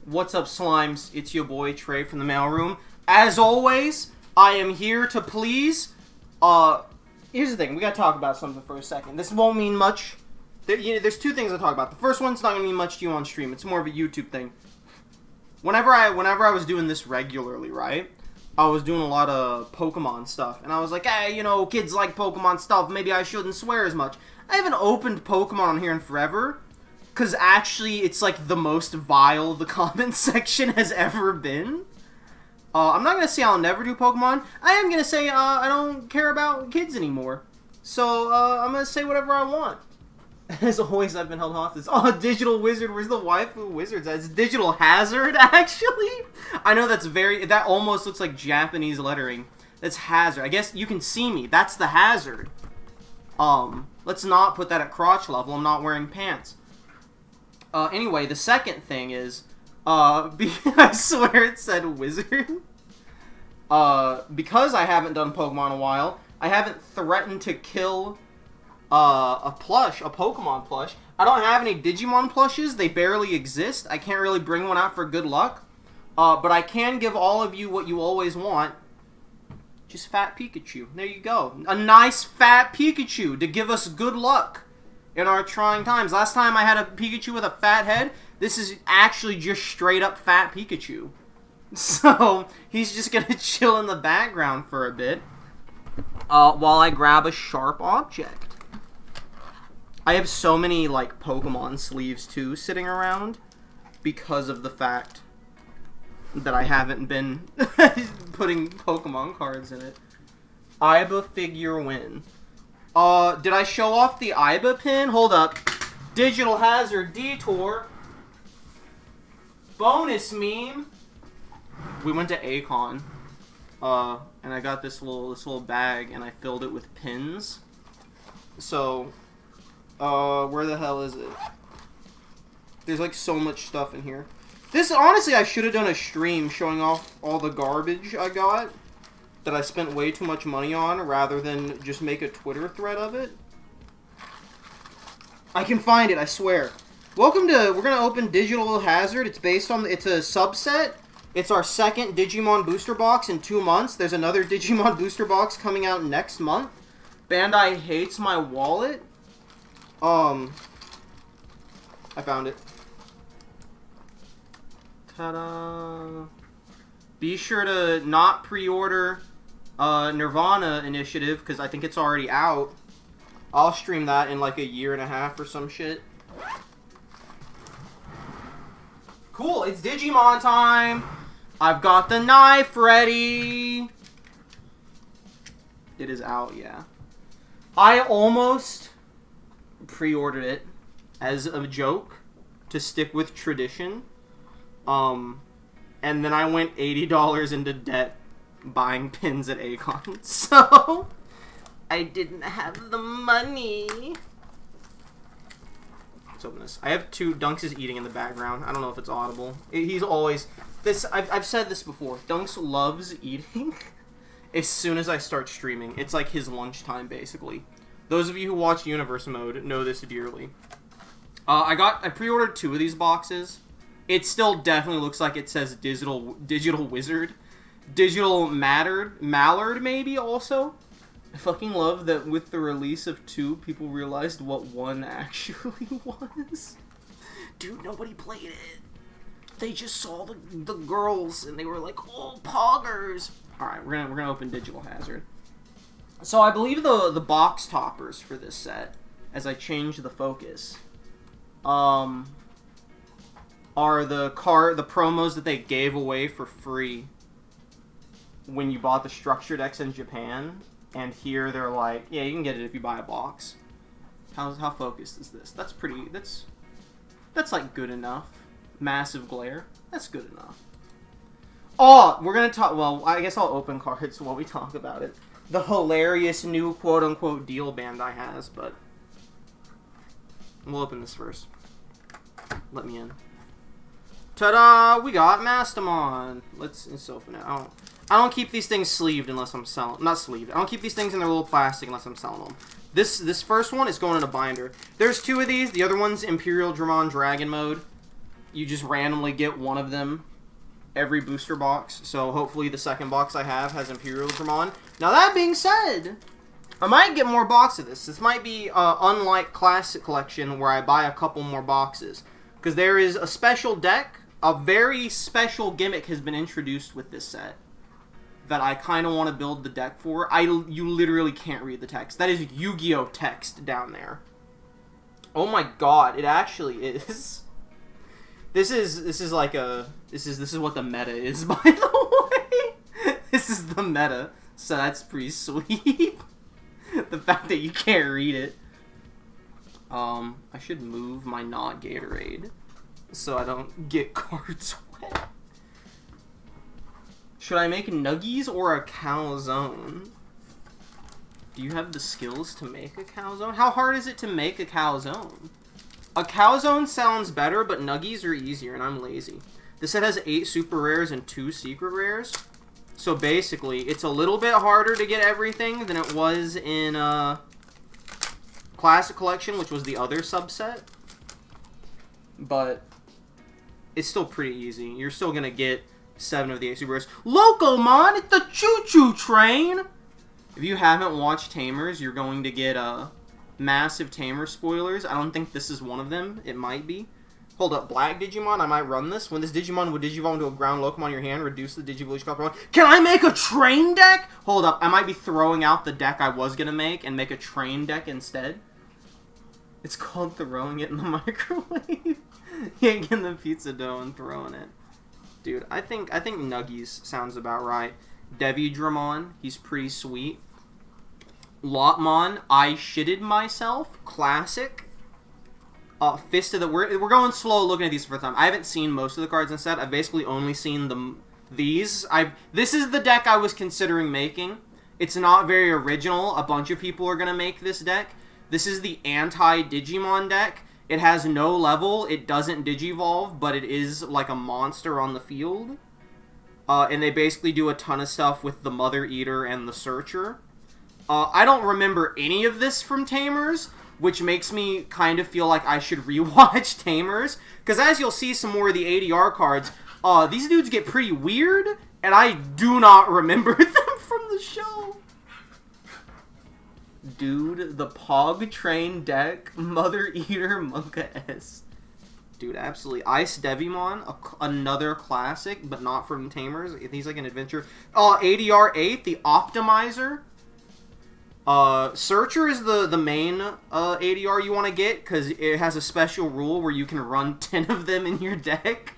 What's up, Slimes? It's your boy, Trey from the mailroom. As always, I am here to please. Here's the thing. We gotta talk about something for a second. This won't mean much. There's two things to talk about. The first one's not gonna mean much to you on stream. It's more of a YouTube thing. Whenever I was doing this regularly, right? I was doing a lot of Pokemon stuff. And I was like, hey, you know, kids like Pokemon stuff. Maybe I shouldn't swear as much. I haven't opened Pokemon on here in forever. Because actually, it's like the most vile the comment section has ever been. I'm not going to say I'll never do Pokemon. I am going to say I don't care about kids anymore. So I'm going to say whatever I want. As always, I've been held hostage. Oh, Digital Wizard. Where's the waifu wizards? It's Digital Hazard, actually. I know that almost looks like Japanese lettering. That's Hazard. I guess you can see me. That's the Hazard. Let's not put that at crotch level. I'm not wearing pants. Anyway, the second thing is, I swear it said wizard. Because I haven't done Pokemon in a while, I haven't threatened to kill, a Pokemon plush. I don't have any Digimon plushes. They barely exist. I can't really bring one out for good luck. But I can give all of you what you always want. Just Fat Pikachu. There you go. A nice fat Pikachu to give us good luck in our trying times. Last time I had a Pikachu with a fat head. This is actually just straight up Fat Pikachu. So, he's just gonna chill in the background for a bit. While I grab a sharp object. I have so many, like, Pokemon sleeves, too, sitting around. Because of the fact that I haven't been putting Pokemon cards in it. Iba figure win. Did I show off the Iba pin? Hold up. Digital Hazard Detour. Bonus meme. We went to Akon. And I got this little bag and I filled it with pins. So, where the hell is it? There's like so much stuff in here. This, honestly, I should have done a stream showing off all the garbage I got that I spent way too much money on, rather than just make a Twitter thread of it. I can find it, I swear. Welcome to, we're going to open Digital Hazard. It's based on, it's a subset. It's our second Digimon booster box in 2 months. There's another Digimon booster box coming out next month. Bandai hates my wallet. I found it. Ta-da! Be sure to not pre-order Nirvana Initiative, because I think it's already out. I'll stream that in like a year and a half or some shit. Cool, it's Digimon time! I've got the knife ready! It is out, yeah. I almost pre-ordered it as a joke to stick with tradition. And then I went $80 into debt buying pins at Akon. So, I didn't have the money. Let's open this. I have two. Dunks is eating in the background. I don't know if it's audible. He's always... I've said this before. Dunks loves eating as soon as I start streaming. It's like his lunchtime, basically. Those of you who watch Universe Mode know this dearly. I pre-ordered 2 of these boxes. It still definitely looks like it says Digital Wizard. Digital Mallard, maybe, also. I fucking love that with the release of 2, people realized what 1 actually was. Dude, nobody played it. They just saw the girls, and they were like, oh, poggers. Alright, we're gonna open Digital Hazard. So I believe the box toppers for this set, as I change the focus, are the promos that they gave away for free when you bought the structure decks in Japan. And here they're like, yeah, you can get it if you buy a box. How focused is this? That's pretty, that's like good enough. Massive glare. That's good enough. Oh, we're gonna talk, well, I guess I'll open cards while we talk about it. The hilarious new quote-unquote deal Bandai has, but we'll open this first. Let me in. Ta-da! We got Mastamon. Let's open it. I don't keep these things sleeved unless I'm selling. Not sleeved. I don't keep these things in their little plastic unless I'm selling them. This first one is going in a binder. There's 2 of these. The other one's Imperial Dramon Dragon Mode. you just randomly get one of them every booster box. So hopefully the second box I have has Imperial Dramon. Now that being said, I might get more boxes of this. This might be unlike Classic Collection where I buy a couple more boxes. Because there is a special deck, a very special gimmick has been introduced with this set that I kind of want to build the deck for. You literally can't read the text. That is Yu-Gi-Oh! Text down there. Oh my god, it actually is. This is like a this is what the meta is, by the way. This is the meta, so that's pretty sweet. The fact that you can't read it. I should move my not Gatorade so I don't get cards wet. Should I make Nuggies or a calzone? Do you have the skills to make a calzone? How hard is it to make a calzone? A calzone sounds better, but Nuggies are easier, and I'm lazy. This set has 8 super rares and 2 secret rares. So basically, it's a little bit harder to get everything than it was in Classic Collection, which was the other subset. But it's still pretty easy. You're still going to get 7 of the 8 super rares. Locomon, it's the choo-choo train! If you haven't watched Tamers, you're going to get massive Tamer spoilers. I don't think this is one of them. It might be. Hold up, Black Digimon, I might run this. When this Digimon would Digivolve into a ground Locomon in your hand, reduce the Digivolution cost by 1. Can I make a train deck? Hold up, I might be throwing out the deck I was going to make and make a train deck instead. It's called throwing it in the microwave. Yanking the pizza dough and throwing it. Dude, I think Nuggies sounds about right. Devidramon, he's pretty sweet. Lotmon, I shitted myself. Classic. Fist of the... We're going slow looking at these for the time. I haven't seen most of the cards in the set. I've basically only seen these. This is the deck I was considering making. It's not very original. A bunch of people are going to make this deck. This is the anti-Digimon deck. It has no level. It doesn't Digivolve, but it is like a monster on the field. And they basically do a ton of stuff with the Mother Eater and the Searcher. I don't remember any of this from Tamers, which makes me kind of feel like I should rewatch Tamers. Because as you'll see some more of the ADR cards, these dudes get pretty weird, and I do not remember them from the show. Dude, the Pog Train deck, Mother Eater, Monka S. Dude, absolutely. Ice Devimon, another classic, but not from Tamers. He's like an adventure. ADR 8, the Optimizer. Searcher is the main ADR you want to get, because it has a special rule where you can run 10 of them in your deck.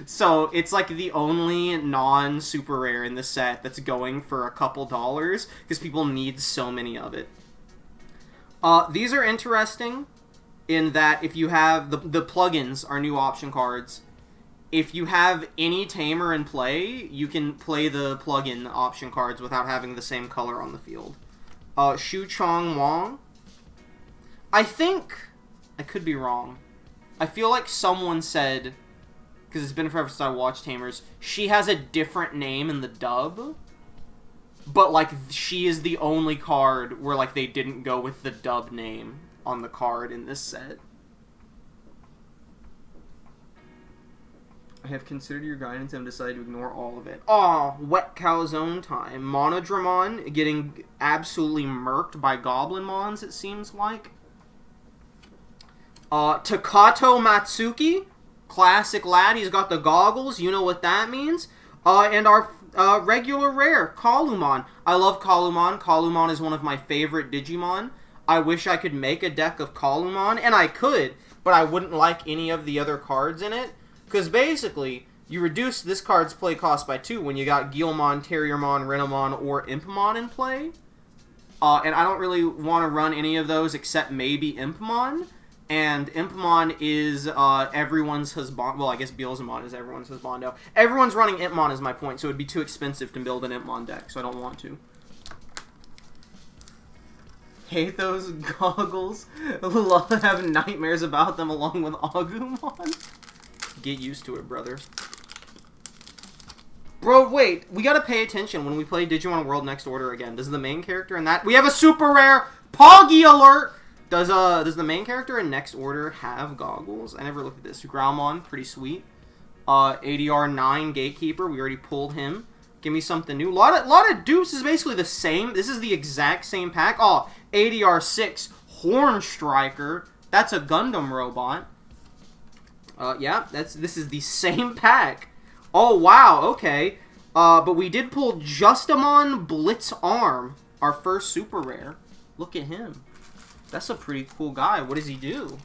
So it's like the only non-super rare in the set that's going for a couple dollars, because people need so many of it. These are interesting in that if you have... The plugins are new option cards. If you have any Tamer in play, you can play the plugin option cards without having the same color on the field. Shu Chong Wong. I think... I could be wrong. I feel like someone said... Because it's been forever since I watched Tamers. She has a different name in the dub. But, like, she is the only card where, like, they didn't go with the dub name on the card in this set. I have considered your guidance and decided to ignore all of it. Aw, wet calzone time. Monodramon getting absolutely murked by Goblin Mons, it seems like. Takato Matsuki, classic lad. He's got the goggles. You know what that means. And our regular rare, Kalumon. I love Kalumon. Kalumon is one of my favorite Digimon. I wish I could make a deck of Kalumon, and I could, but I wouldn't like any of the other cards in it. Because basically, you reduce this card's play cost by 2 when you got Guilmon, Terriermon, Renamon, or Impmon in play. And I don't really want to run any of those except maybe Impmon. And Impmon is everyone's husband. Well, I guess Beelzemon is everyone's husbando. Everyone's running Impmon is my point, so it would be too expensive to build an Impmon deck, so I don't want to. Hate those goggles. Love having nightmares about them along with Agumon. Get used to it, brother. Bro, wait. We gotta pay attention when we play Digimon World Next Order again. Does the main character in that... We have a super rare Poggy alert! Does the main character in Next Order have goggles? I never looked at this. Growlmon, pretty sweet. ADR 9 Gatekeeper, we already pulled him. Give me something new. Lot of dupes is basically the same. This is the exact same pack. Oh, ADR 6 Horn Striker. That's a Gundam robot. Yeah, this is the same pack. Oh wow, okay. But we did pull Justamon Blitz Arm, our first super rare. Look at him. That's a pretty cool guy. What does he do?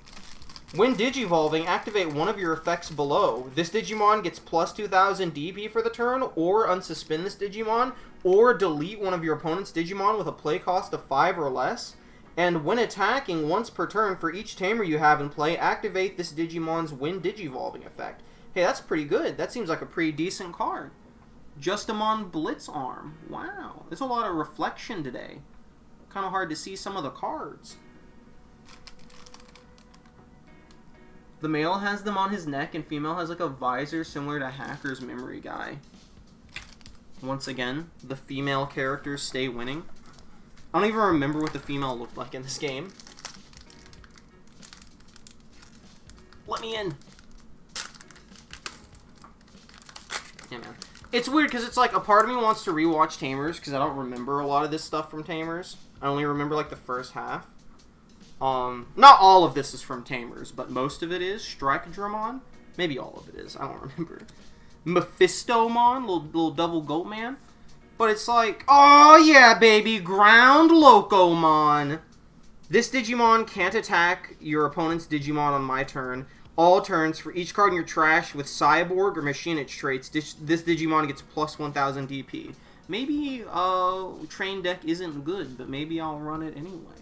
When Digivolving, activate one of your effects below. This Digimon gets plus 2000 DP for the turn, or unsuspend this Digimon, or delete one of your opponent's Digimon with a play cost of 5 or less. And when attacking once per turn for each tamer you have in play, activate this Digimon's When Digivolving effect. Hey, that's pretty good. That seems like a pretty decent card. Justamon Blitz Arm. Wow. There's a lot of reflection today. Kind of hard to see some of the cards. The male has them on his neck, and female has like a visor similar to Hacker's Memory Guy. Once again, the female characters stay winning. I don't even remember what the female looked like in this game. Let me in. Yeah, man. It's weird because it's like a part of me wants to rewatch Tamers because I don't remember a lot of this stuff from Tamers. I only remember like the first half. Not all of this is from Tamers, but most of it is. Strike-Dramon? Maybe all of it is. I don't remember. Mephistomon, little double goat man. But it's like, oh yeah, baby, Ground Locomon. This Digimon can't attack your opponent's Digimon on my turn. All turns, for each card in your trash with Cyborg or Machinist traits, this Digimon gets plus 1000 DP. Maybe Train Deck isn't good, but maybe I'll run it anyway.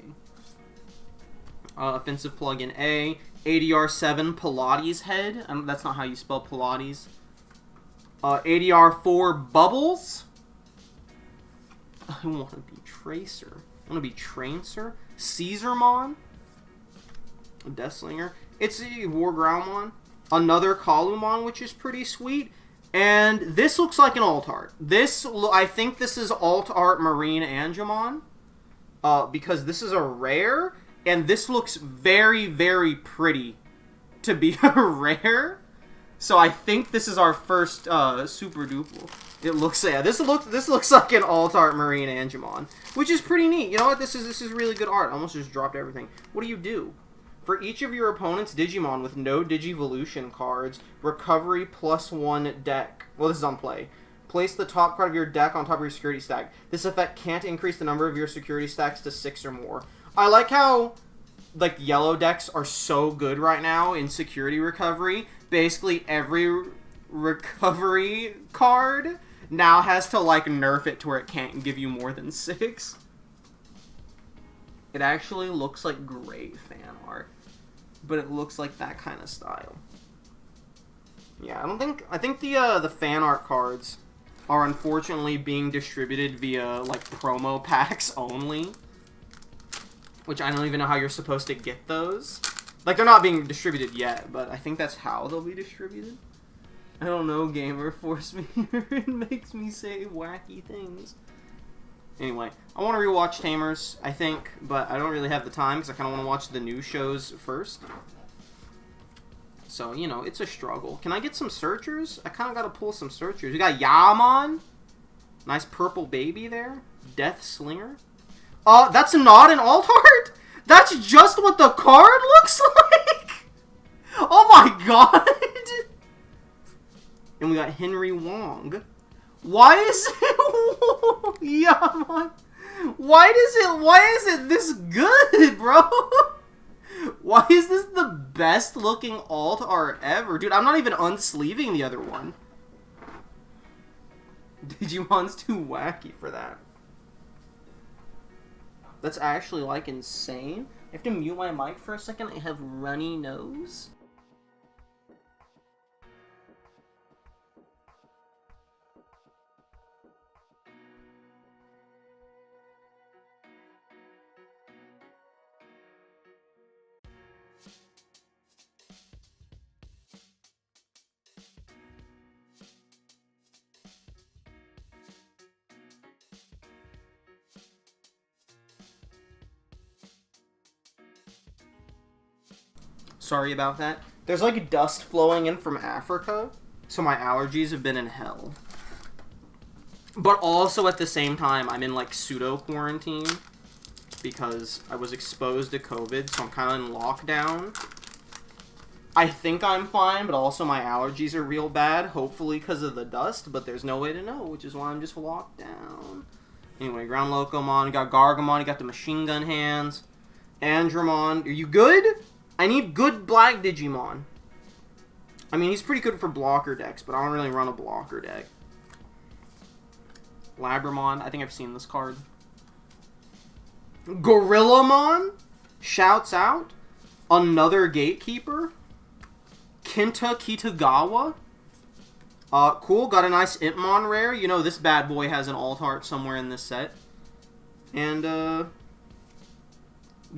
Offensive plug-in A. ADR 7 Pilates Head. That's not how you spell Pilates. ADR 4 Bubbles. I want to be Tracer. I want to be Traincer. Caesarmon. Deathslinger. It's a War Growlmon. Another Kalumon, which is pretty sweet. And this looks like an alt art. I think this is alt art Marine Angemon. Because this is a rare. And this looks very, very pretty to be a rare. So I think this is our first Super Duple. It looks, yeah, this looks like an alt art Marine Angemon, which is pretty neat. You know what? This is really good art. I almost just dropped everything. What do you do? For each of your opponent's Digimon with no Digivolution cards, recovery +1 deck. Well, this is on play. Place the top card of your deck on top of your security stack. This effect can't increase the number of your security stacks to 6 or more. I like how, like, yellow decks are so good right now in security recovery. Basically, every recovery card now has to, like, nerf it to where it can't give you more than 6. It actually looks like great fan art. But it looks like that kind of style. Yeah, I think the fan art cards are unfortunately being distributed via, like, promo packs only. Which I don't even know how you're supposed to get those. Like, they're not being distributed yet, but I think that's how they'll be distributed. I don't know, gamer. Force me. It makes me say wacky things. Anyway, I want to rewatch Tamers, I think, but I don't really have the time because I kind of want to watch the new shows first. So, you know, it's a struggle. Can I get some searchers? I kind of got to pull some searchers. We got Yaman. Nice purple baby there. Death Slinger. That's not an alt art? That's just what the card looks like? Oh my god! And we got Henry Wong. Why is it... yeah, man. Why is it this good, bro? Why is this the best looking alt art ever? Dude, I'm not even unsleeving the other one. Digimon's too wacky for that. That's actually, like, insane. I have to mute my mic for a second. I have runny nose. Sorry about that. There's like dust flowing in from Africa, so my allergies have been in hell. But also at the same time, I'm in like pseudo-quarantine because I was exposed to COVID, so I'm kind of in lockdown. I think I'm fine, but also my allergies are real bad, hopefully because of the dust, but there's no way to know, which is why I'm just locked down. Anyway, Ground Locomon, you got Gargamon, you got the machine gun hands. Andromon, are you good? I need good black Digimon. I mean, he's pretty good for blocker decks, but I don't really run a blocker deck. Labramon, I think I've seen this card. Gorillamon, shouts out. Another Gatekeeper. Kinta Kitagawa. Cool, got a nice Impmon rare. You know this bad boy has an alt art somewhere in this set. And,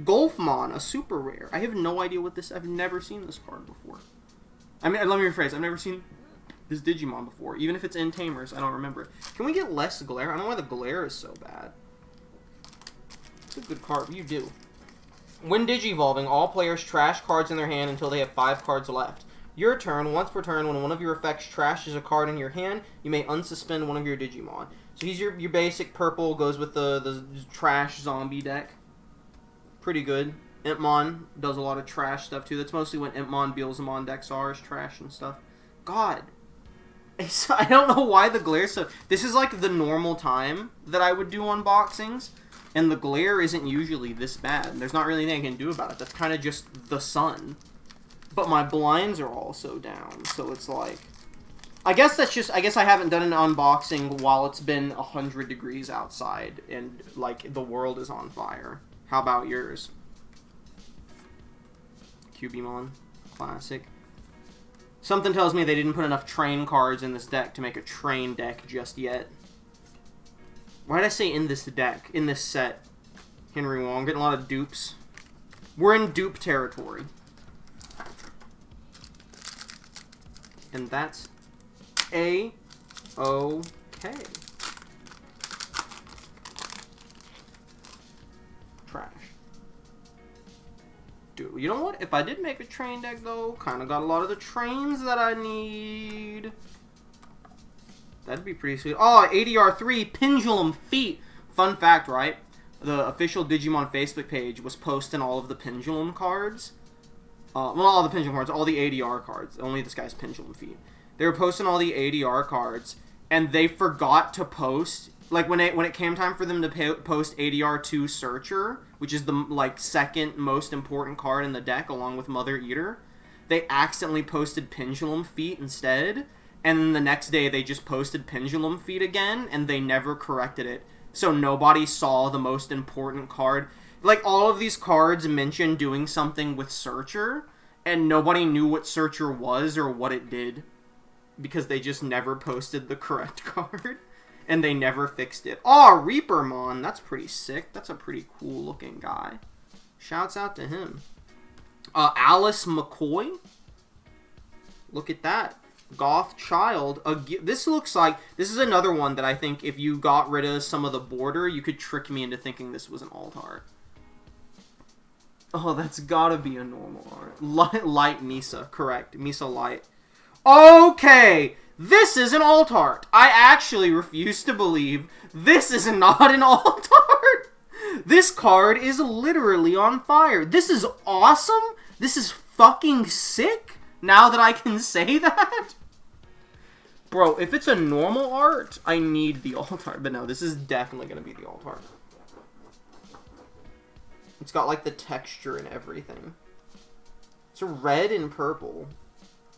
Golfmon, a super rare. I have no idea what this... I've never seen this card before. I mean, let me rephrase. I've never seen this Digimon before. Even if it's in Tamers, I don't remember it. Can we get less glare? I don't know why the glare is so bad. It's a good card. You do. When Digivolving, all players trash cards in their hand until they have 5 cards left. Your turn, once per turn, when one of your effects trashes a card in your hand, you may unsuspend one of your Digimon. So he's your basic purple, goes with the trash zombie deck. Pretty good. Impmon does a lot of trash stuff too. That's mostly what Impmon, Beelzemon decks are, is trash and stuff. God. I don't know why the glare so... This is like the normal time that I would do unboxings, and the glare isn't usually this bad. There's not really anything I can do about it. That's kind of just the sun. But my blinds are also down, so it's like... I guess that's just... I guess I haven't done an unboxing while it's been 100 degrees outside, and, like, the world is on fire. How about yours? Cubimon. Classic. Something tells me they didn't put enough train cards in this deck to make a train deck just yet. Why did I say in this deck? In this set. Henry Wong. Getting a lot of dupes. We're in dupe territory. And that's A-okay. Trash. Dude, you know what? If I did make a train deck, though, kind of got a lot of the trains that I need. That'd be pretty sweet. Oh, ADR3, Pendulum Feet. Fun fact, right? The official Digimon Facebook page was posting all of the Pendulum cards. Well, all the Pendulum cards, all the ADR cards. Only this guy's Pendulum Feet. They were posting all the ADR cards, and they forgot to post... Like, when it came time for them to post ADR2 Searcher, which is the, like, second most important card in the deck, along with Mother Eater, they accidentally posted Pendulum Feet instead, and then the next day they just posted Pendulum Feet again, and they never corrected it. So nobody saw the most important card. Like, all of these cards mentioned doing something with Searcher, and nobody knew what Searcher was or what it did, because they just never posted the correct card. And they never fixed it. Oh, Reapermon. That's pretty sick. That's a pretty cool looking guy. Shouts out to him. Alice McCoy. Look at that. Goth Child. This looks like... This is another one that I think if you got rid of some of the border, you could trick me into thinking this was an alt art. Oh, that's gotta be a normal art. Light Misa. Correct. Misa Light. Okay! This is an alt art. I actually refuse to believe this is not an alt art. This card is literally on fire. This is awesome. This is fucking sick. Now that I can say that. Bro, if it's a normal art, I need the alt art. But no, this is definitely going to be the alt art. It's got like the texture and everything. It's red and purple,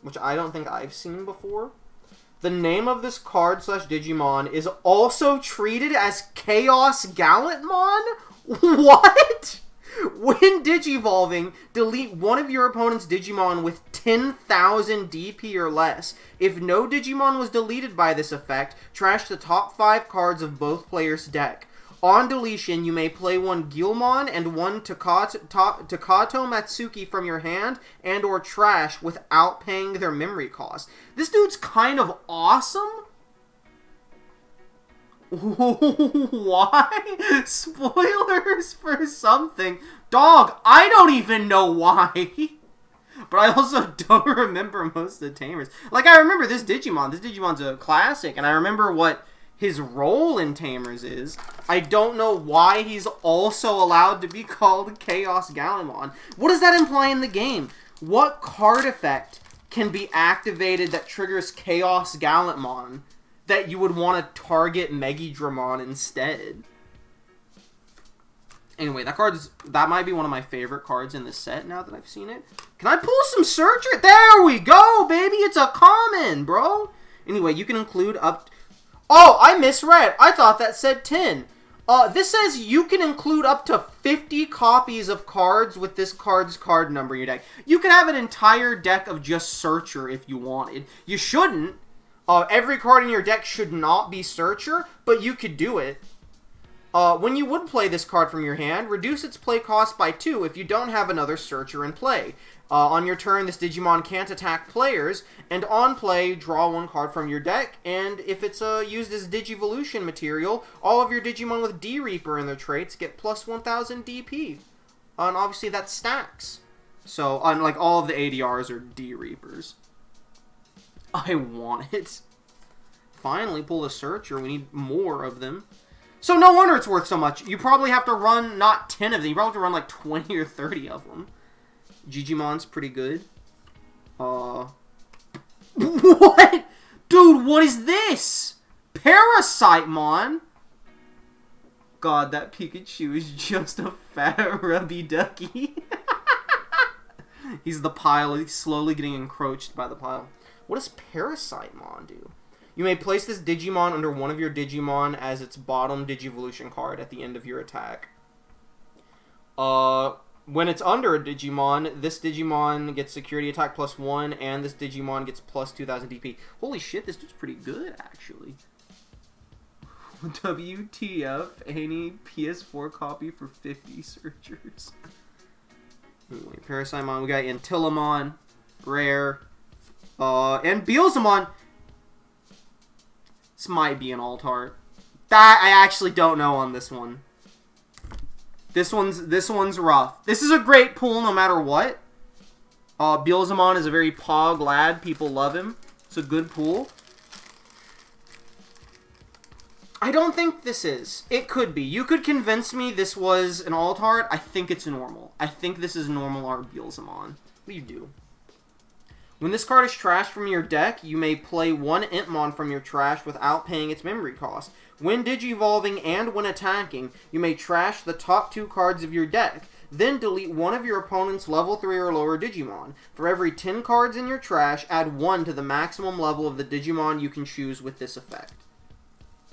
which I don't think I've seen before. The name of this card / Digimon is also treated as Chaos Gallantmon? What? When Digivolving, delete one of your opponent's Digimon with 10,000 DP or less. If no Digimon was deleted by this effect, trash the top 5 cards of both players' deck. On deletion, you may play one Guilmon and one Takato Matsuki from your hand and or trash without paying their memory cost. This dude's kind of awesome. Why? Spoilers for something. Dog, I don't even know why. But I also don't remember most of the tamers. Like, I remember this Digimon. This Digimon's a classic, and I remember what his role in Tamers is. I don't know why he's also allowed to be called Chaos Gallimon. What does that imply in the game? What card effect can be activated that triggers Chaos Gallimon that you would want to target Megidramon instead? Anyway, that might be one of my favorite cards in the set now that I've seen it. Can I pull some Searcher? There we go, baby! It's a common, bro! Anyway, you can include up... Oh, I misread. I thought that said 10. This says you can include up to 50 copies of cards with this card's card number in your deck. You can have an entire deck of just Searcher if you wanted. You shouldn't. Every card in your deck should not be Searcher, but you could do it. When you would play this card from your hand, reduce its play cost by 2 if you don't have another Searcher in play. On your turn, this Digimon can't attack players, and on play, draw 1 card from your deck, and if it's used as Digivolution material, all of your Digimon with D-Reaper in their traits get plus 1000 DP. And obviously that stacks. So, unlike all of the ADRs are D-Reapers. I want it. Finally, pull the Searcher. We need more of them. So no wonder it's worth so much. You probably have to run not 10 of them. You probably have to run like 20 or 30 of them. Gigimon's pretty good. What? Dude, what is this? Parasitemon? God, that Pikachu is just a fat rubby ducky. He's the pile. He's slowly getting encroached by the pile. What does Parasitemon do? You may place this Digimon under one of your Digimon as its bottom Digivolution card at the end of your attack. When it's under a Digimon, this Digimon gets security attack plus 1, and this Digimon gets plus 2000 DP. Holy shit, this dude's pretty good, actually. WTF, any PS4 copy for 50 Searchers. Anyway, Parasitemon, we got Antilamon, Rare, and Beelzemon. This might be an alt-art. That I actually don't know on this one. This one's rough. This is a great pull no matter what. Beelzemon is a very pog lad. People love him. It's a good pull. I don't think this is. It could be. You could convince me this was an alt-art. I think it's normal. I think this is normal art Beelzemon. What do you do? When this card is trashed from your deck, you may play one Entmon from your trash without paying its memory cost. When Digivolving and when attacking, you may trash the top 2 cards of your deck. Then delete one of your opponent's level 3 or lower Digimon. For every 10 cards in your trash, add 1 to the maximum level of the Digimon you can choose with this effect.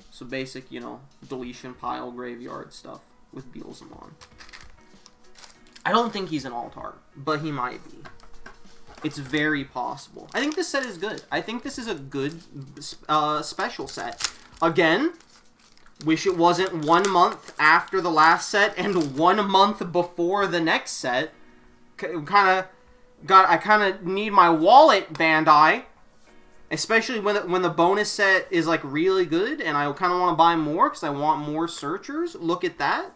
So basic, you know, deletion pile graveyard stuff with Beelzemon. I don't think he's an alt-art, but he might be. It's very possible. I think this set is good. I think this is a good special set. Again, wish it wasn't 1 month after the last set and 1 month before the next set. I kind of need my wallet, Bandai. Especially when the bonus set is like really good and I kind of want to buy more because I want more Searchers. Look at that.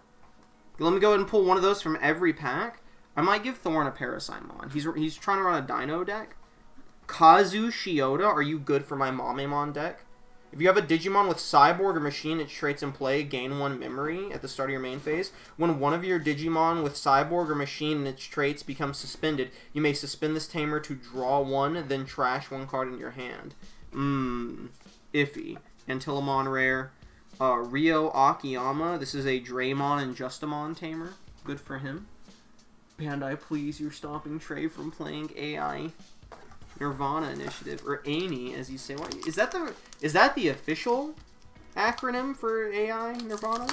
Let me go ahead and pull one of those from every pack. I might give Thorn a Parasitemon. He's trying to run a Dino deck. Kazu Shioda, are you good for my Mamemon deck? If you have a Digimon with Cyborg or Machine its traits in play, gain 1 memory at the start of your main phase. When one of your Digimon with Cyborg or Machine and its traits becomes suspended, you may suspend this tamer to draw 1, then trash 1 card in your hand. Iffy. Antilamon Rare. Ryo Akiyama. This is a Draymon and Justamon tamer. Good for him. Bandai, please, you're stopping Trey from playing AI. Nirvana Initiative, or ANI, as you say. What, is that the official acronym for AI Nirvana?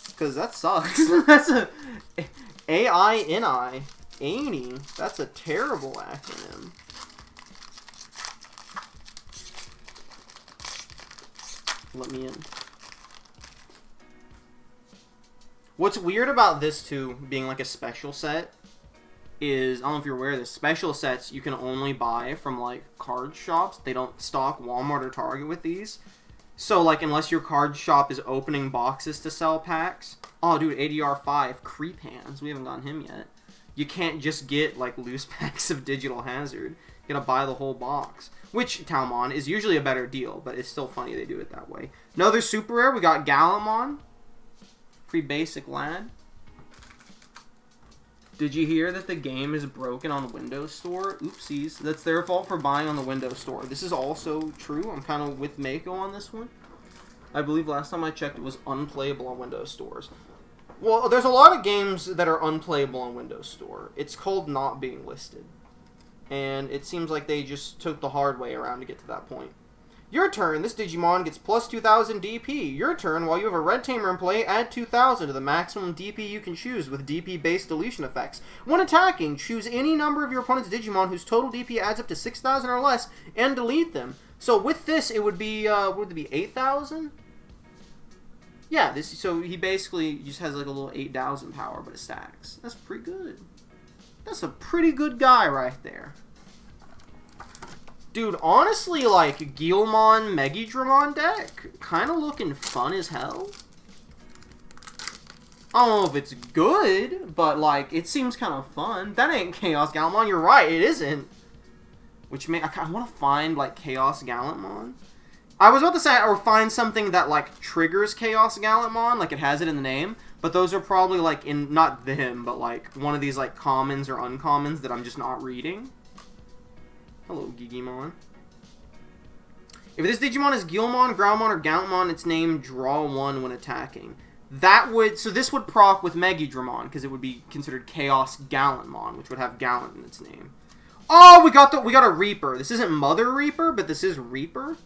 Because that sucks. That's a AINI. ANI. That's a terrible acronym. Let me in. What's weird about this, too, being like a special set, is, I don't know if you're aware of this, special sets you can only buy from, like, card shops. They don't stock Walmart or Target with these. So, like, unless your card shop is opening boxes to sell packs. Oh, dude, ADR 5, Creep Hands. We haven't gotten him yet. you can't just get, like, loose packs of Digital Hazard. You gotta buy the whole box. Which, Talmon, is usually a better deal, but it's still funny they do it that way. Another super rare, we got Gallimon. Pretty basic lad. Did you hear that the game is broken on the Windows Store? Oopsies. That's their fault for buying on the Windows Store. This is also true. I'm kind of with Mako on this one. I believe last time I checked it was unplayable on Windows Stores. Well, there's a lot of games that are unplayable on Windows Store. It's called not being listed. And it seems like they just took the hard way around to get to that point. Your turn. This Digimon gets plus 2,000 DP. Your turn. While you have a Red Tamer in play, add 2,000 to the maximum DP you can choose with DP-based deletion effects. When attacking, choose any number of your opponent's Digimon whose total DP adds up to 6,000 or less and delete them. So with this, it would be, would it be 8,000? Yeah, so he basically just has like a little 8,000 power, but it stacks. That's pretty good. That's a pretty good guy right there. Dude, honestly, like, Guilmon Megidramon deck, kind of looking fun as hell. I don't know if it's good, but, like, it seems kind of fun. That ain't Chaos Gallimon. You're right, it isn't. Which I want to find, like, Chaos Gallimon. I was about to say, or find something that, like, triggers Chaos Gallimon, like it has it in the name. But those are probably, like, in, not them, but, like, one of these, like, commons or uncommons that I'm just not reading. Hello, Gigimon. If this Digimon is Guilmon, Groundmon, or Gountmon, its name draw 1 when attacking. That would, so this would proc with Megidramon, because it would be considered Chaos Gallantmon, which would have Gallant in its name. Oh, we got a Reaper. This isn't Mother Reaper, but this is Reaper.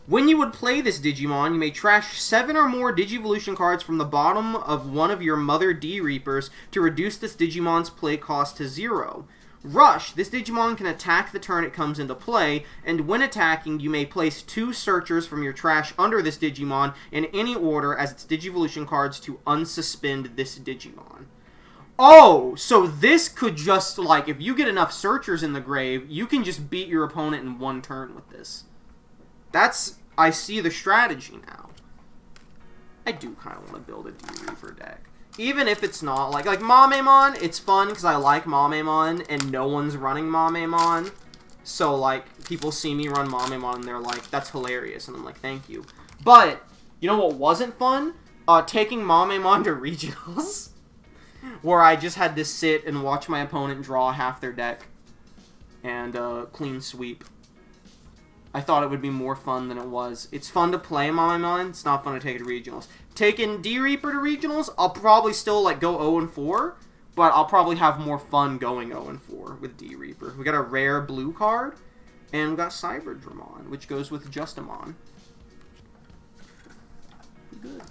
When you would play this Digimon, you may trash 7 or more Digivolution cards from the bottom of one of your Mother D Reapers to reduce this Digimon's play cost to 0. Rush. This Digimon can attack the turn it comes into play, and when attacking, you may place 2 searchers from your trash under this Digimon in any order as its Digivolution cards to unsuspend this Digimon. Oh, so this could just, like, if you get enough searchers in the grave, you can just beat your opponent in 1 turn with this. I see the strategy now. I do kind of want to build a D-Reaper deck. Even if it's not, like Mamemon, it's fun because I like Mamemon, and no one's running Mamemon. So, like, people see me run Mamemon, and they're like, that's hilarious, and I'm like, thank you. But, you know what wasn't fun? Taking Mamemon to regionals, where I just had to sit and watch my opponent draw half their deck, and clean sweep. I thought it would be more fun than it was. It's fun to play Mamemon, it's not fun to take it to regionals. Taking D-Reaper to regionals, I'll probably still, like, go 0-4, but I'll probably have more fun going 0-4 with D-Reaper. We got a rare blue card, and we got Cyberdramon, which goes with Justamon. Good.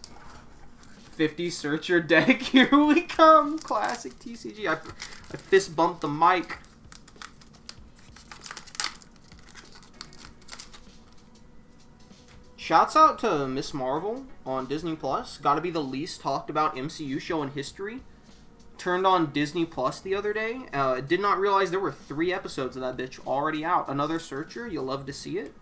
50 searcher deck, here we come! Classic TCG. I fist bumped the mic. Shouts out to Miss Marvel on Disney Plus. Gotta be the least talked about MCU show in history. Turned on Disney Plus the other day. Did not realize there were 3 episodes of that bitch already out. Another searcher. You'll love to see it.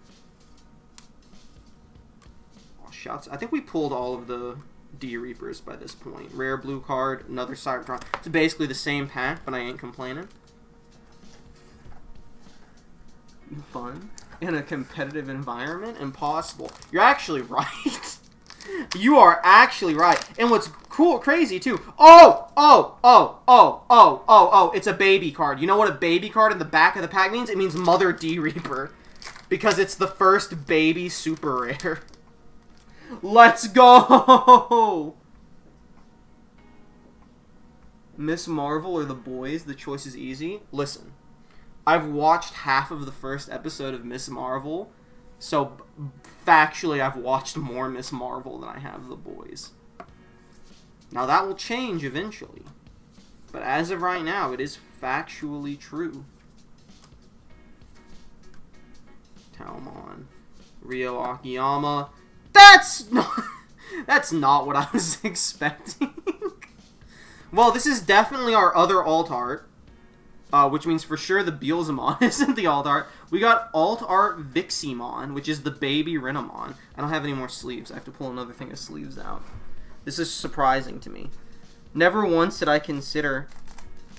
Oh, shouts. I think we pulled all of the D-Reapers by this point. Rare blue card. Another Cybertron. It's basically the same pack, but I ain't complaining. Fun. In a competitive environment? Impossible. You're actually right. You are actually right. And what's cool, crazy too. Oh, it's a baby card. You know what a baby card in the back of the pack means? It means Mother D-Reaper. Because it's the first baby super rare. Let's go! Miss Marvel or the boys? The choice is easy. Listen. I've watched half of the first episode of Miss Marvel, so factually I've watched more Miss Marvel than I have the boys. Now that will change eventually, but as of right now, it is factually true. Talmon, Ryo Akiyama. That's not what I was expecting. Well, this is definitely our other alt art. Which means for sure the Beelzemon isn't the alt art. We got alt art Viximon, which is the baby Renamon. I don't have any more sleeves. I have to pull another thing of sleeves out. This is surprising to me. Never once did I consider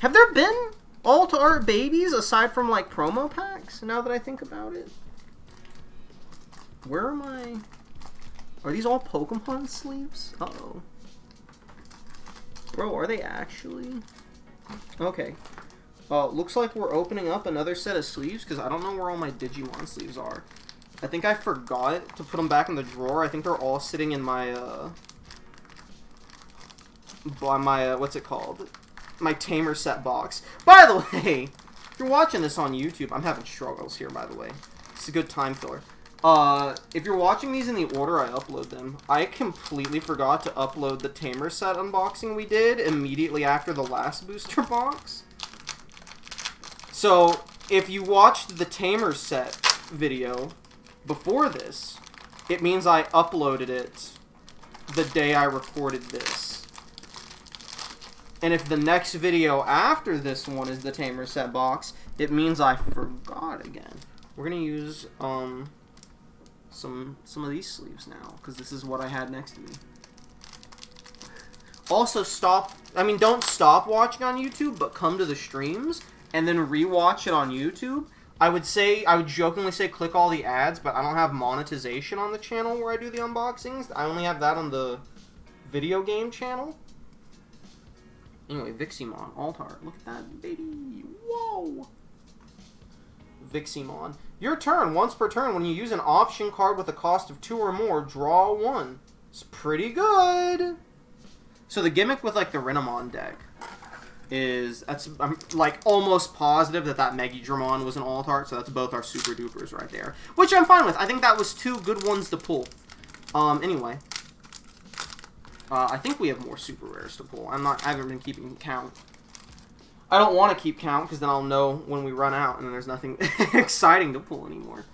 Have there been alt-art babies aside from, like, promo packs, now that I think about it? Where are my... Are these all Pokemon sleeves? Uh-oh. Bro, are they actually? Okay. Looks like we're opening up another set of sleeves, because I don't know where all my Digimon sleeves are. I think I forgot to put them back in the drawer. I think they're all sitting in my, what's it called? My Tamer set box. By the way, if you're watching this on YouTube, I'm having struggles here, by the way. It's a good time filler. If you're watching these in the order I upload them, I completely forgot to upload the Tamer set unboxing we did immediately after the last booster box. So, if you watched the Tamer set video before this, it means I uploaded it the day I recorded this. And if the next video after this one is the Tamer set box, it means I forgot again. We're gonna use, some of these sleeves now, because this is what I had next to me. Also, don't stop watching on YouTube, but come to the streams, and then rewatch it on YouTube. I would jokingly say click all the ads, but I don't have monetization on the channel where I do the unboxings. I only have that on the video game channel. Anyway, Viximon, Altart. Look at that, baby. Whoa! Viximon. Your turn. Once per turn, when you use an option card with a cost of 2 or more, draw 1. It's pretty good. So the gimmick with, like, the Renamon deck is, I'm, like, almost positive that Megidramon was an alt-art, so that's both our super dupers right there. Which I'm fine with. I think that was 2 good ones to pull. Anyway. I think we have more super rares to pull. I haven't been keeping count. I don't want to keep count, because then I'll know when we run out, and there's nothing exciting to pull anymore.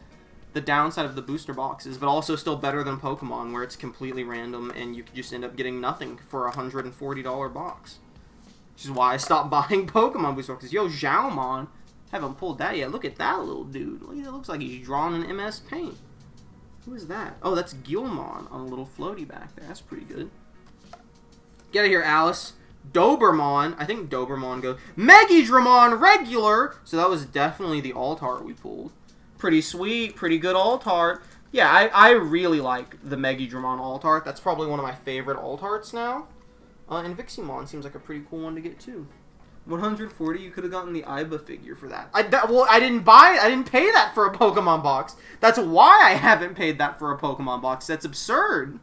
The downside of the booster boxes, but also still better than Pokemon, where it's completely random, and you could just end up getting nothing for a $140 box. Which is why I stopped buying Pokemon booster boxes. Yo, Xiaomon, haven't pulled that yet. Look at that little dude. Look, it looks like he's drawn in MS Paint. Who is that? Oh, that's Gilmon on a little floaty back there. That's pretty good. Get out of here, Alice. Dobermon. I think Dobermon goes. Megidramon regular. So that was definitely the alt-art we pulled. Pretty sweet. Pretty good alt-art. Yeah, I really like the Megidramon alt-art. That's probably one of my favorite alt-arts now. And Viximon seems like a pretty cool one to get too. 140, you could have gotten the Iba figure for that. Well, I didn't pay that for a Pokemon box. That's why I haven't paid that for a Pokemon box. That's absurd.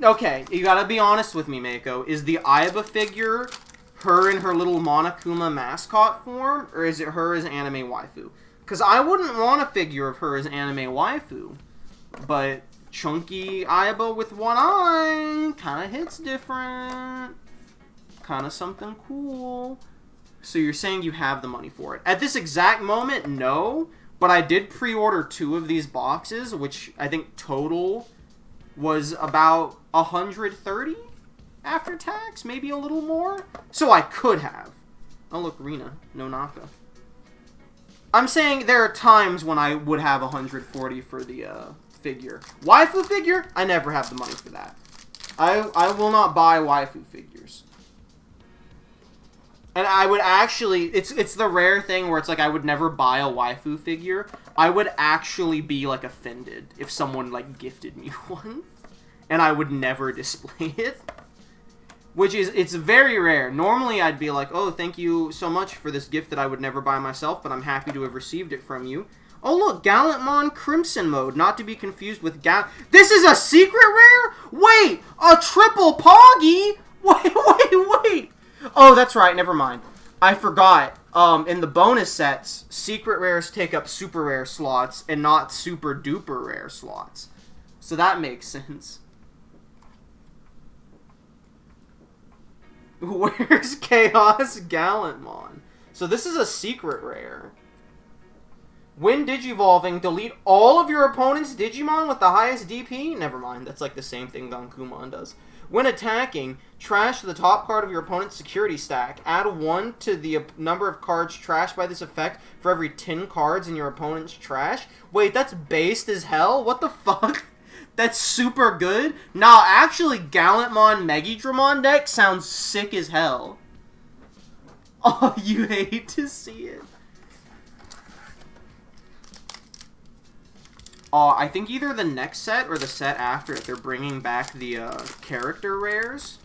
Okay, you gotta be honest with me, Mako. Is the Iba figure her in her little Monokuma mascot form, or is it her as anime waifu? Because I wouldn't want a figure of her as anime waifu, but chunky Iba with one eye kind of hits different. Kind of something cool. So you're saying you have the money for it. At this exact moment, no, but I did pre-order 2 of these boxes, which I think total was about 130 after tax, maybe a little more. So I could have. Oh look, Rina, no Naka. I'm saying there are times when I would have 140 for the figure. Waifu figure? I never have the money for that. I will not buy waifu figures. And I would actually, it's the rare thing where it's like I would never buy a waifu figure. I would actually be like offended if someone like gifted me one. And I would never display it. Which is, it's very rare. Normally I'd be like, oh, thank you so much for this gift that I would never buy myself, but I'm happy to have received it from you. Oh look, Gallantmon Crimson mode, not to be confused with This is a secret rare? Wait, a triple Poggy? Wait. Oh, that's right, never mind. I forgot. In the bonus sets, secret rares take up super rare slots and not super duper rare slots. So that makes sense. Where's Chaos Gallantmon? So this is a secret rare. When Digivolving, delete all of your opponent's Digimon with the highest DP? Never mind, that's like the same thing Gonkumon does. When attacking, trash the top card of your opponent's security stack. Add 1 to the number of cards trashed by this effect for every 10 cards in your opponent's trash. Wait, that's based as hell? What the fuck? That's super good. Nah, actually, Gallantmon Megidramon deck sounds sick as hell. Oh, you hate to see it. I think either the next set or the set after it, they're bringing back the character rares,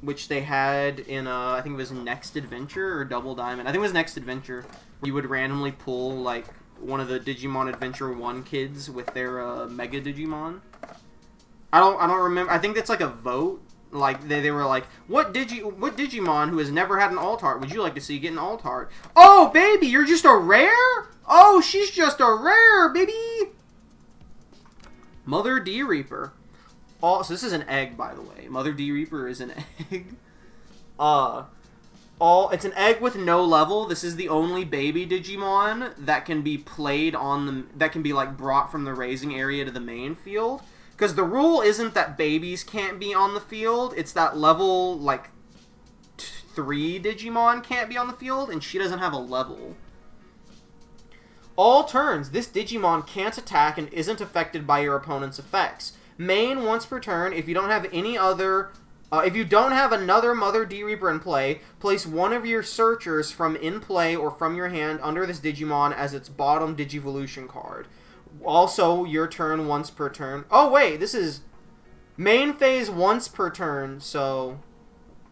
which they had in, I think it was Next Adventure or Double Diamond. I think it was Next Adventure. You would randomly pull, like, one of the Digimon Adventure 1 kids with their Mega Digimon. I don't remember. I think that's like a vote. Like, they were like, what Digimon who has never had an alt-art would you like to see get an alt-art? Oh, baby, you're just a rare? Oh, she's just a rare, baby! Mother D Reaper. Oh, so this is an egg, by the way. Mother D Reaper is an egg. It's an egg with no level. This is the only baby Digimon that can be played on the... that can be, like, brought from the raising area to the main field. Because the rule isn't that babies can't be on the field. It's that level, like, 3 Digimon can't be on the field, and she doesn't have a level. All turns, this Digimon can't attack and isn't affected by your opponent's effects. Main once per turn. If you don't have any other... if you don't have another Mother D Reaper in play, place one of your searchers from in play or from your hand under this Digimon as its bottom Digivolution card. Also, your turn once per turn. Oh, wait, this is main phase once per turn, so...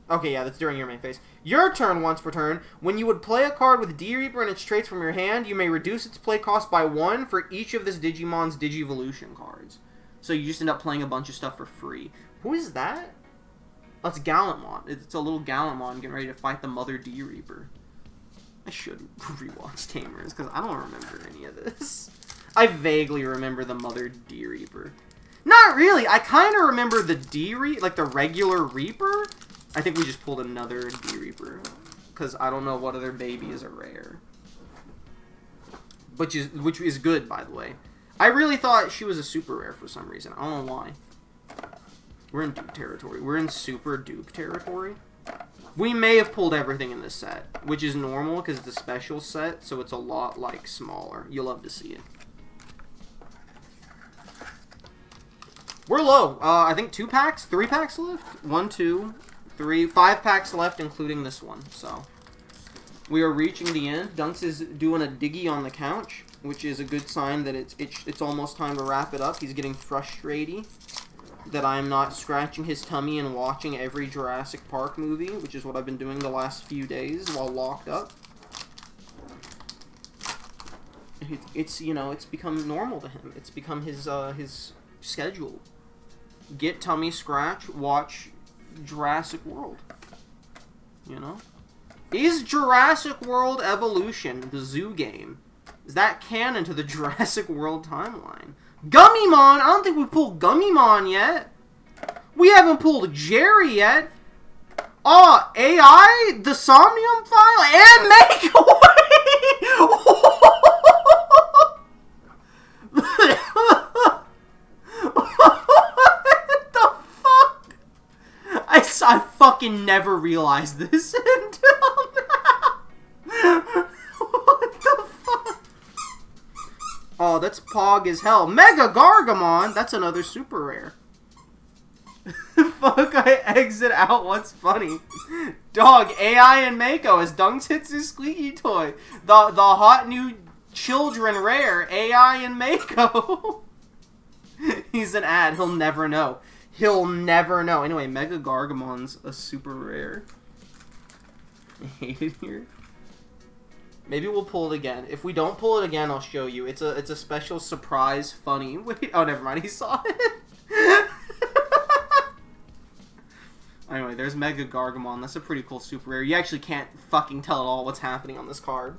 Okay, yeah, that's during your main phase. Your turn once per turn. When you would play a card with D Reaper and its traits from your hand, you may reduce its play cost by 1 for each of this Digimon's Digivolution cards. So you just end up playing a bunch of stuff for free. Who is that? That's Gallantmon. It's a little Gallantmon getting ready to fight the Mother D Reaper. I should rewatch Tamers, because I don't remember any of this. I vaguely remember the Mother D Reaper. Not really. I kind of remember the like the regular Reaper. I think we just pulled another D Reaper, because I don't know what other baby is a rare. Which is good, by the way. I really thought she was a super rare for some reason. I don't know why. We're in dupe territory. We're in super dupe territory. We may have pulled everything in this set, which is normal because it's a special set, so it's a lot, like, smaller. You'll love to see it. We're low. I think 2 packs? 3 packs left? 1, 2, 3, 5 packs left, including this one. So, we are reaching the end. Dunks is doing a diggy on the couch, which is a good sign that it's almost time to wrap it up. He's getting frustrated that I'm not scratching his tummy and watching every Jurassic Park movie, which is what I've been doing the last few days while locked up. It's you know, it's become normal to him. It's become his schedule. Get tummy scratch, watch Jurassic World. You know? Is Jurassic World Evolution, the zoo game, is that canon to the Jurassic World timeline? Gummymon! I don't think we pulled Gummymon yet. We haven't pulled Jerry yet. Oh, AI? The Somnium File? And Make What the fuck? I fucking never realized this until now. What the fuck? Oh, that's Pog as hell. Mega Gargamon! That's another super rare. Fuck, I exit out. What's funny? Dog, AI and Mako as Dunks hits his squeaky toy. The hot new children rare, AI and Mako. He's an ad. He'll never know. He'll never know. Anyway, Mega Gargamon's a super rare. I hate it here. Maybe we'll pull it again. If we don't pull it again, I'll show you. It's a special surprise funny. Wait, oh, never mind. He saw it. Anyway, there's Mega Gargamon. That's a pretty cool super rare. You actually can't fucking tell at all what's happening on this card.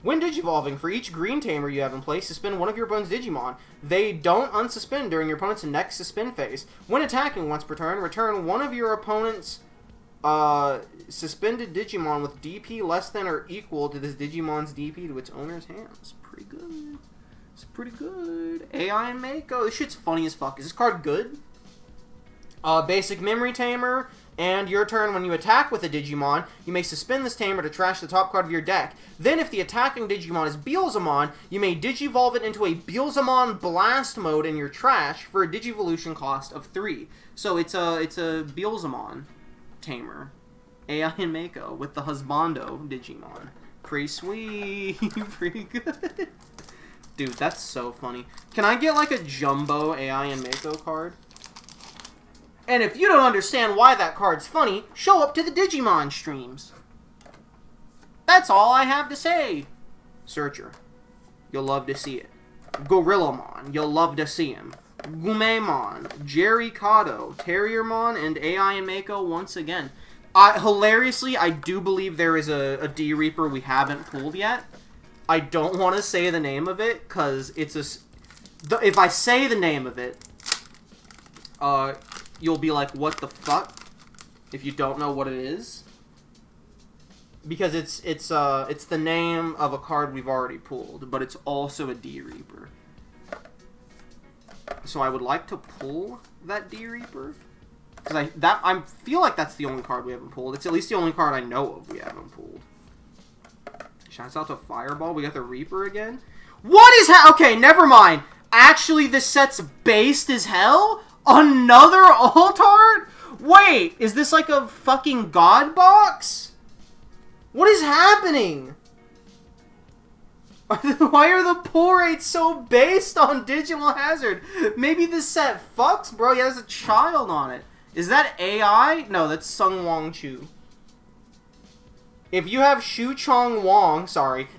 When Digivolving, for each green tamer you have in play, suspend one of your opponent's Digimon. They don't unsuspend during your opponent's next suspend phase. When attacking once per turn, return one of your opponent's suspended Digimon with DP less than or equal to this Digimon's DP to its owner's hands. Pretty good. It's pretty good. AI and Mako. This shit's funny as fuck. Is this card good? Basic Memory Tamer And your turn, when you attack with a Digimon, you may suspend this tamer to trash the top card of your deck. Then, if the attacking Digimon is Beelzemon, you may Digivolve it into a Beelzemon Blast mode in your trash for a Digivolution cost of 3. So it's a Beelzemon tamer. AI and Mako with the Husbando Digimon. Pretty sweet. Pretty good. Dude, that's so funny. Can I get like a jumbo AI and Mako card? And if you don't understand why that card's funny, show up to the Digimon streams. That's all I have to say. Searcher. You'll love to see it. Gorillamon. You'll love to see him. Gumemon. Jerry Kato. Terriermon and AI and Mako once again. Hilariously, I do believe there is a D-Reaper we haven't pulled yet. I don't want to say the name of it, because it's a... If I say the name of it, you'll be like, what the fuck? If you don't know what it is. Because it's the name of a card we've already pulled, but it's also a D-Reaper. So I would like to pull that D-Reaper. Because I feel like that's the only card we haven't pulled. It's at least the only card I know of we haven't pulled. Shouts out to Fireball. We got the Reaper again. What is okay, never mind. Actually, this set's based as hell? Another alt art? Wait, is this like a fucking god box? What is happening? Why are the pull rates so based on Digital Hazard? Maybe this set fucks, bro. He has a child on it. Is that AI? No, that's Sung Wong Chu. If you have Shu Chong Wong,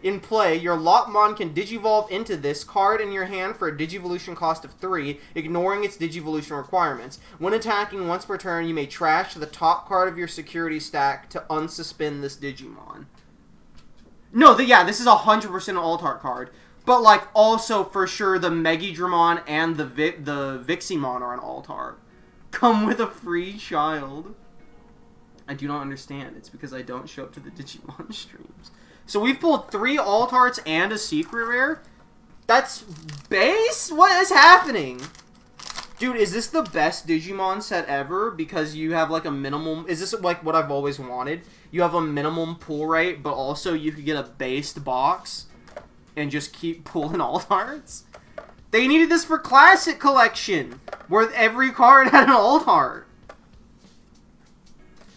in play, your Lotmon can Digivolve into this card in your hand for a Digivolution cost of 3, ignoring its Digivolution requirements. When attacking once per turn, you may trash the top card of your security stack to unsuspend this Digimon. No, yeah, this is 100% an alt-art card. But, like, also, for sure, the Megidramon and the Viximon are an alt-art. Come with a free child. I do not understand. It's because I don't show up to the Digimon streams. So we've pulled 3 alt-arts and a secret rare? That's base? What is happening? Dude, is this the best Digimon set ever? Because you have like a minimum... Is this like what I've always wanted? You have a minimum pull rate, but also you could get a based box and just keep pulling alt-arts? They needed this for Classic Collection, where every card had an alt-art.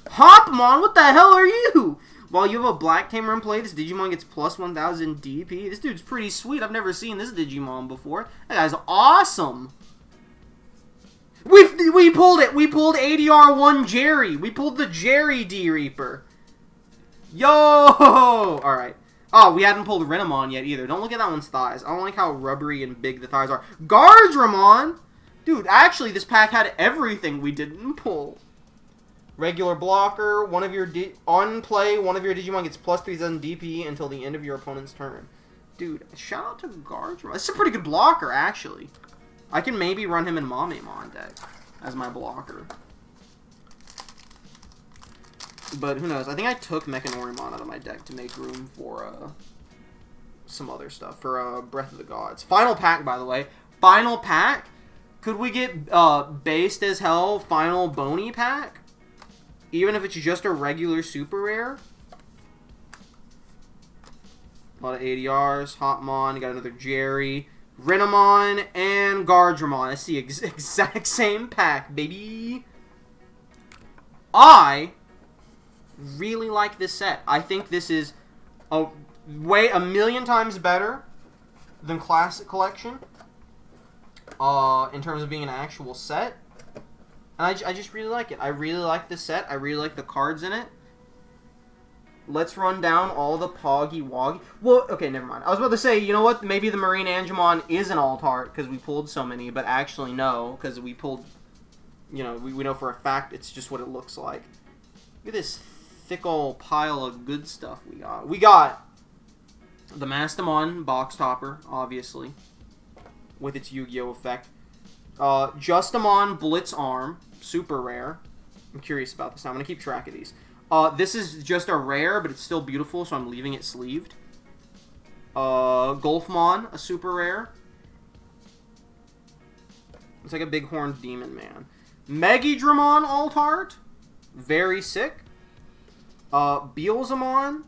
Hopmon, what the hell are you? While you have a Black Tamer in play, this Digimon gets plus 1000 DP. This dude's pretty sweet. I've never seen this Digimon before. That guy's awesome. We pulled it. We pulled ADR1 Jerry. We pulled the Jerry D-Reaper. Yo! Alright. Oh, we hadn't pulled Renamon yet either. Don't look at that one's thighs. I don't like how rubbery and big the thighs are. Gardramon! Dude, actually, this pack had everything we didn't pull. Regular blocker, on play, one of your Digimon gets plus 3000 DP until the end of your opponent's turn. Dude, shout out to Gardramon. This is a pretty good blocker, actually. I can maybe run him in Mamemon deck as my blocker. But who knows? I think I took Mechanorimon out of my deck to make room for some other stuff. For Breath of the Gods. Final pack, by the way. Final pack? Could we get based as hell final Bony pack? Even if it's just a regular super rare? A lot of ADRs. Hopmon. You got another Jerry. Renamon and Gardramon. That's the exact same pack, baby. I really like this set. I think this is a million times better than Classic Collection in terms of being an actual set. And I just really like it. I really like this set. I really like the cards in it. Let's run down all the Poggy Woggy. Well, okay, never mind. I was about to say, you know what? Maybe the Marine Angemon is an alt-art because we pulled so many, but actually no, because we pulled, you know, we know for a fact it's just what it looks like. Look at this thick old pile of good stuff we got. We got the Mastamon box topper, obviously, with its Yu-Gi-Oh! Effect. Justamon Blitz Arm, super rare. I'm curious about this now. I'm going to keep track of these. This is just a rare, but it's still beautiful, so I'm leaving it sleeved. Golfmon, a super rare. It's like a big horned demon man. Megidramon alt art. Very sick. Beelzemon,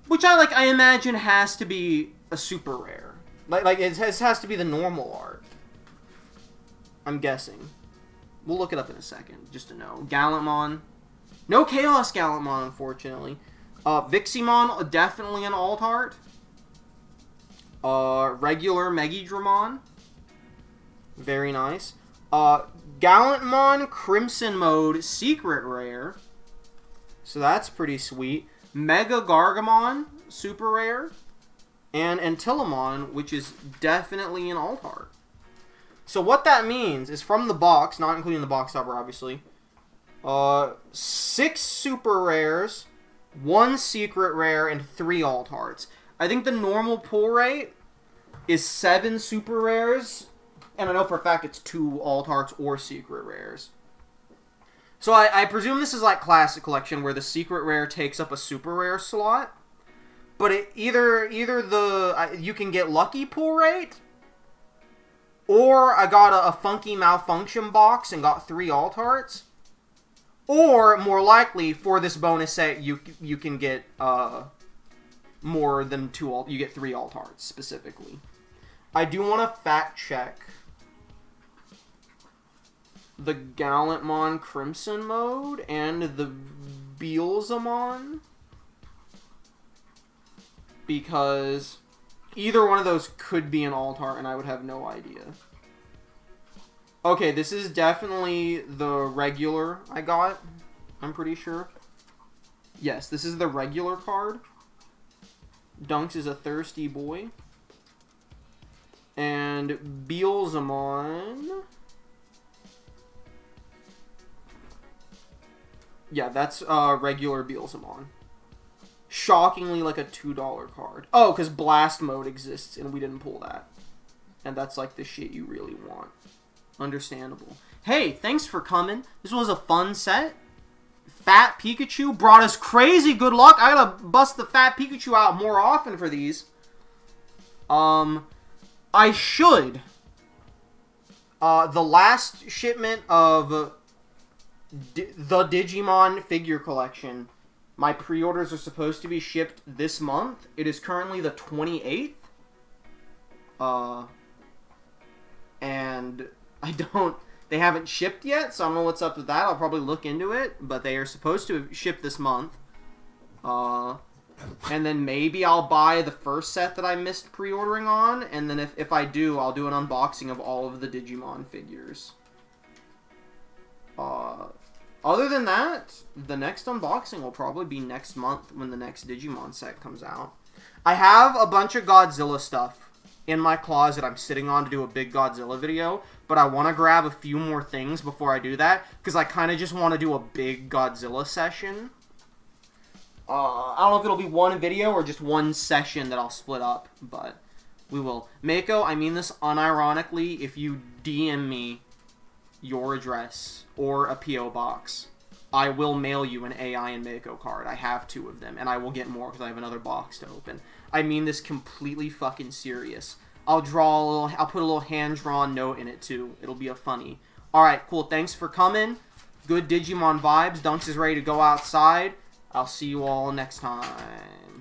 which I imagine has to be a super rare. Like it has to be the normal art. I'm guessing. We'll look it up in a second, just to know. Gallantmon. No Chaos Gallantmon, unfortunately. Viximon, definitely an alt art. Regular Megidramon. Very nice. Gallantmon Crimson Mode, secret rare. So that's pretty sweet. Mega Gargamon, super rare. And Antilamon, which is definitely an alt art. So what that means is from the box, not including the box cover, obviously, 6 super rares, 1 secret rare, and 3 alt arts. I think the normal pull rate is 7 super rares, and I know for a fact it's 2 alt arts or secret rares. So I presume this is like Classic Collection, where the secret rare takes up a super rare slot. But either you can get lucky pull rate, or I got a funky malfunction box and got 3 alt arts, or more likely for this bonus set you can get more than 2 alt. You get 3 alt arts specifically. I do want to fact check the Gallantmon Crimson Mode and the Beelzemon, because either one of those could be an alt art and I would have no idea. Okay, this is definitely the regular I got, I'm pretty sure. Yes, this is the regular card. Dunks is a thirsty boy. And Beelzemon... Yeah, that's regular Beelzemon. Shockingly like a $2 card. Oh, because Blast Mode exists and we didn't pull that. And that's like the shit you really want. Understandable. Hey, thanks for coming. This was a fun set. Fat Pikachu brought us crazy good luck. I gotta bust the Fat Pikachu out more often for these. I should. The last shipment of the Digimon figure collection, my pre-orders are supposed to be shipped this month. It is currently the 28th. And they haven't shipped yet, so I don't know what's up with that. I'll probably look into it, but they are supposed to ship this month. And then maybe I'll buy the first set that I missed pre-ordering on, and then if I do, I'll do an unboxing of all of the Digimon figures. Other than that, the next unboxing will probably be next month when the next Digimon set comes out. I have a bunch of Godzilla stuff in my closet I'm sitting on to do a big Godzilla video, but I want to grab a few more things before I do that, because I kind of just want to do a big Godzilla session. I don't know if it'll be one video or just one session that I'll split up, but we will. Mako, I mean this unironically, if you DM me your address or a P.O. box, I will mail you an AI and Mako card. I have 2 of them, and I will get more because I have another box to open. I mean this completely fucking serious. I'll put a little hand-drawn note in it too. It'll be a funny. Alright, cool. Thanks for coming. Good Digimon vibes. Dunks is ready to go outside. I'll see you all next time.